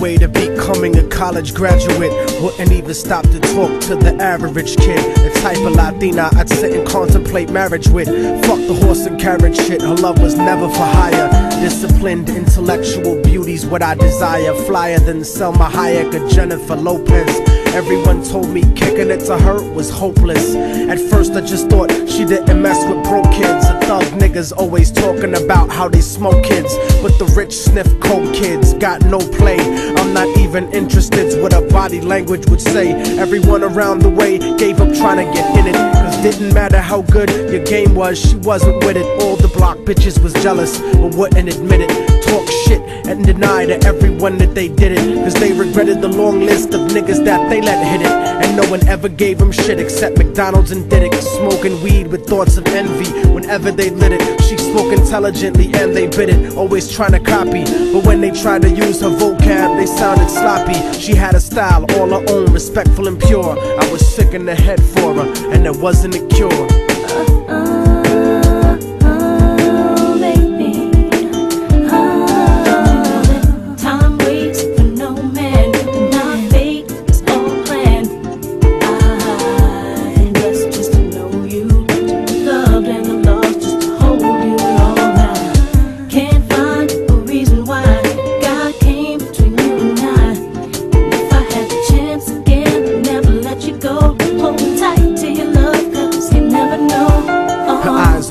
way to becoming a college graduate. Wouldn't even stop to talk to the average kid. The type of Latina I'd sit and contemplate marriage with. Fuck the horse and carriage shit, her love was never for hire. Disciplined, intellectual beauty's what I desire. Flyer than Selma Hayek or Jennifer Lopez. Everyone told me kicking it to her was hopeless. At first I just thought she didn't mess with broke kids. The thug niggas always talking about how they smoke kids, but the rich sniff coke kids. Got no play, I'm not even interested what her body language would say. Everyone around the way gave up trying to get in it, cause didn't matter how good your game was, she wasn't with it. All the block bitches was jealous, but wouldn't admit it. Talk shit and deny to everyone that they did it, cause they regretted the long list of niggas that they let hit it. And no one ever gave them shit except McDonald's and Diddick. Smoking weed with thoughts of envy whenever they lit it. She spoke intelligently and they bit it, always trying to copy, but when they tried to use her vocab they sounded sloppy. She had a style all her own, respectful and pure. I was sick in the head for her and there wasn't a cure.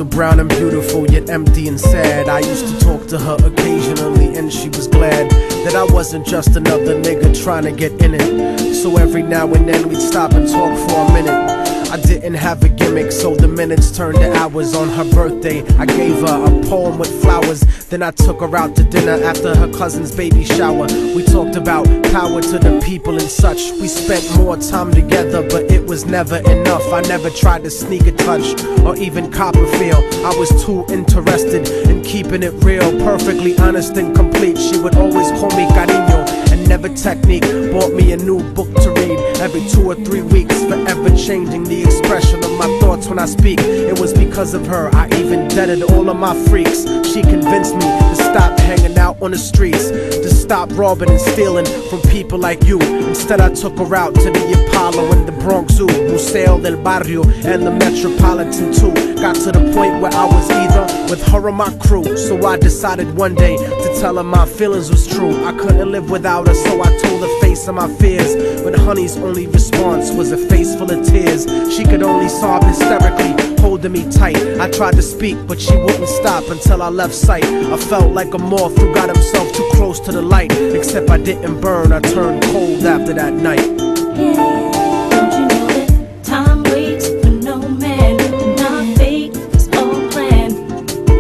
Brown and beautiful, yet empty and sad. I used to talk to her occasionally and she was glad that I wasn't just another nigga trying to get in it. So every now and then we'd stop and talk for a minute. I didn't have a gimmick, so the minutes turned to hours. On her birthday, I gave her a poem with flowers. Then I took her out to dinner after her cousin's baby shower. We talked about power to the people and such. We spent more time together, but it was never enough. I never tried to sneak a touch or even cop a feel. I was too interested in keeping it real, perfectly honest and complete. She would always call me cariño and never technique. Bought me a new book to read every 2 or 3 weeks, forever changing the expression of my thoughts when I speak. It was because of her I even deaded all of my freaks. She convinced me to stop hanging out on the streets, to stop robbing and stealing from people like you. Instead I took her out to the Apollo and the Bronx Zoo, Museo del Barrio and the Metropolitan too. Got to the point where I was either with her or my crew. So I decided one day to tell her my feelings was true. I couldn't live without her, so I told her face of my fears. But honey's only response was a face full of tears. She could only sob hysterically, holding me tight. I tried to speak, but she wouldn't stop until I left sight. I felt like a moth who got himself too close to the light. Except I didn't burn, I turned cold after that night. Don't you know that time waits for no man, and our fate is all planned.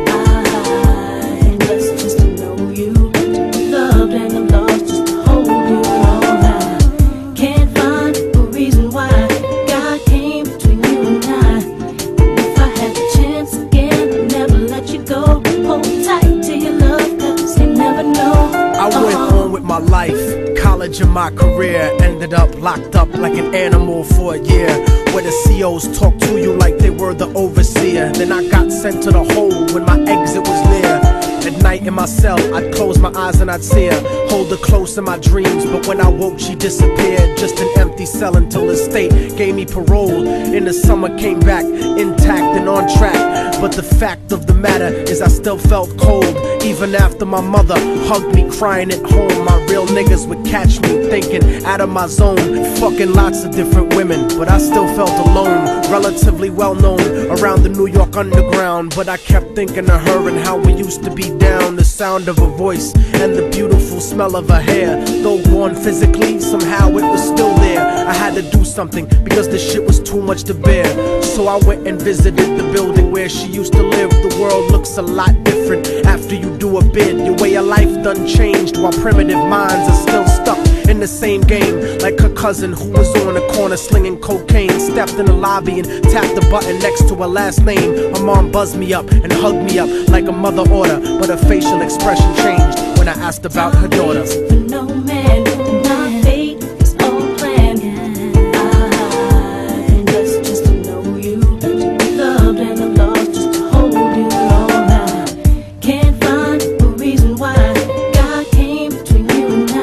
I'm blessed just to know you, loved and I'm lost just to hold you all. I can't find a reason why God came between you and I. If I had the chance again, I'd never let you go. Hold tight to your love, cause you never know. I went on with my life, college and my career. Ended up locked up like an animal for a year, where the COs talk to you like they were the overseer. Then I got sent to the hole when my exit was near. At night in my cell, I'd close my eyes and I'd see her, hold her close in my dreams. But when I woke, she disappeared. Just an empty cell until the state gave me parole. In the summer, came back intact and on track. But the fact of the matter is I still felt cold. Even after my mother hugged me crying at home, my real niggas would catch me thinking out of my zone, fucking lots of different women. But I still felt alone, relatively well known around the New York underground. But I kept thinking of her and how we used to be down. The sound of her voice and the beautiful smell of her hair. Though gone physically, somehow it was still there. I had to do something because the shit was too much to bear. So I went and visited the building where she used to live. The world looks a lot different after you do a bid. Your way of life done changed, while primitive minds are still stuck in the same game. Like her cousin who was on the corner slinging cocaine, stepped in the lobby and tapped the button next to her last name. Her mom buzzed me up and hugged me up like a mother order, but her facial expression changed when I asked about her daughter. No man, my fate is all planned. I'm blessed just to know you, loved and I'm lost just to hold you all. I can't find a reason why God came between you and I.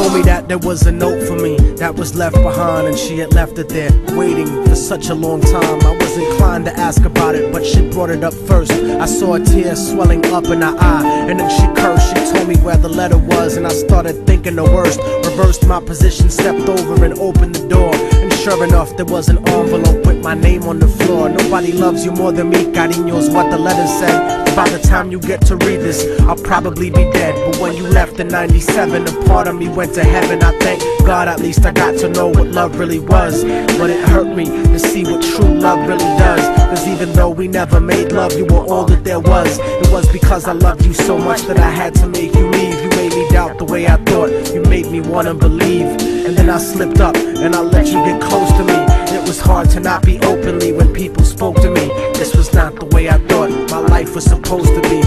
told me that there was a note for me that was left behind, and she had left it there, waiting for such a long time. I was inclined to ask about it, but she brought it up first. I saw a tear swelling up in her eye, and then she cursed. She told me where the letter was, and I started thinking the worst. Reversed my position, stepped over and opened the door, and sure enough, there was an envelope with my name on the floor. Nobody loves you more than me, cariño's what the letter said. By the time you get to read this, I'll probably be dead. But when you left in '97, a part of me went to heaven. I thank God at least I got to know what love really was. But it hurt me to see what true love really does. Cause even though we never made love, you were all that there was. It was because I loved you so much that I had to make you leave. You made me doubt the way I thought, you made me wanna believe. And then I slipped up and I let you get close to me. It was hard to not be openly when people spoke to me. This was not the way I thought my life was supposed to be.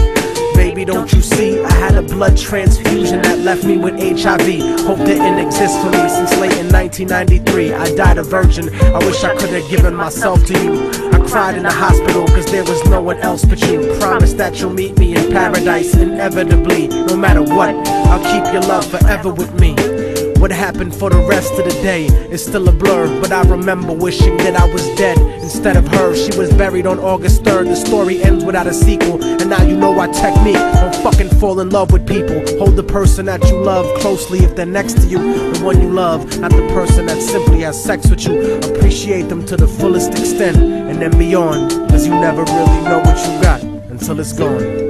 Baby, don't you see, I had a blood transfusion that left me with HIV. Hope didn't exist for me since late in 1993. I died a virgin, I wish I could have given myself to you. I cried in the hospital cause there was no one else but you. Promise that you'll meet me in paradise inevitably. No matter what, I'll keep your love forever with me. What happened for the rest of the day is still a blur, but I remember wishing that I was dead instead of her. She was buried on August 3rd. The story ends without a sequel, and now you know our technique. Don't fucking fall in love with people. Hold the person that you love closely if they're next to you. The one you love, not the person that simply has sex with you. Appreciate them to the fullest extent, and then beyond, cause you never really know what you got until it's gone.